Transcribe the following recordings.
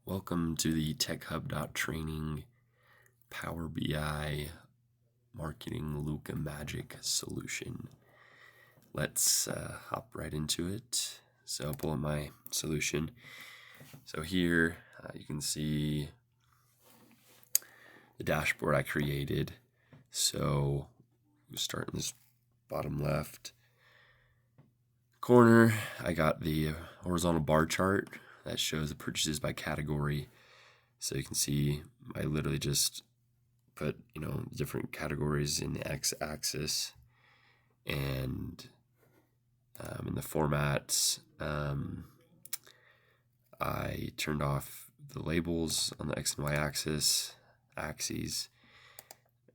Welcome to the TechHub.training Power BI Marketing Luka Magic solution. Let's hop right into it. So I'll pull up my solution. So here you can see the dashboard I created. So we'll start in this bottom left corner. I got the horizontal bar chart that shows the purchases by category. So you can see I literally just put, different categories in the x-axis, and in the formats, I turned off the labels on the x and y axes,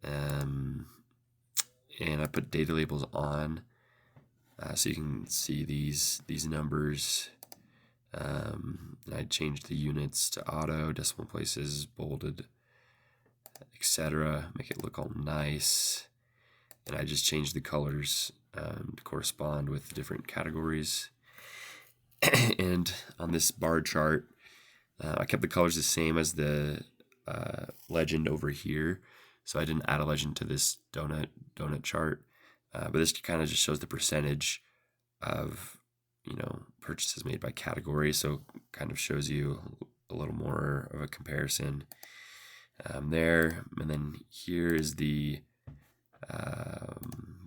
and I put data labels on, so you can see these numbers. I changed the units to auto, decimal places, bolded, etc. Make it look all nice. And I just changed the colors to correspond with different categories. And on this bar chart, I kept the colors the same as the legend over here. So I didn't add a legend to this donut chart. But this kind of just shows the percentage of purchases made by category, so kind of shows you a little more of a comparison there. And then here is the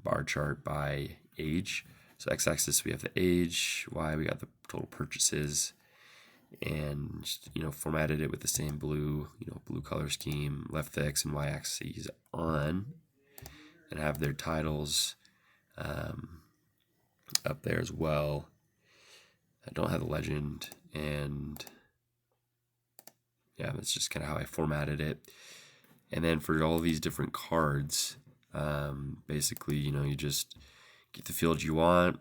bar chart by age. So x-axis we have the age, y we got the total purchases, and formatted it with the same blue color scheme. Left the x and y axes on, and have their titles up there as well. I don't have the legend, and yeah, that's just kind of how I formatted it. And then for all these different cards, basically, you just get the field you want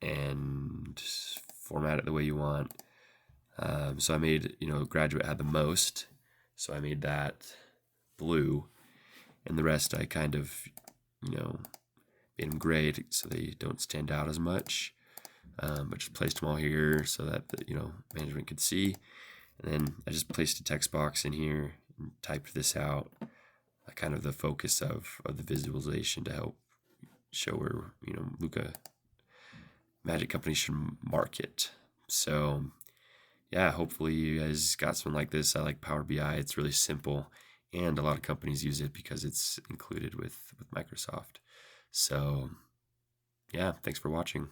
and format it the way you want. So I made, graduate had the most, so I made that blue, and the rest I kind of, made them gray so they don't stand out as much. But just placed them all here so that management could see. And then I just placed a text box in here and typed this out, kind of the focus of the visualization to help show where Luka Magic Company should market. So yeah, hopefully you guys got something like this. I like Power BI. It's really simple, and a lot of companies use it because it's included with Microsoft. So yeah, thanks for watching.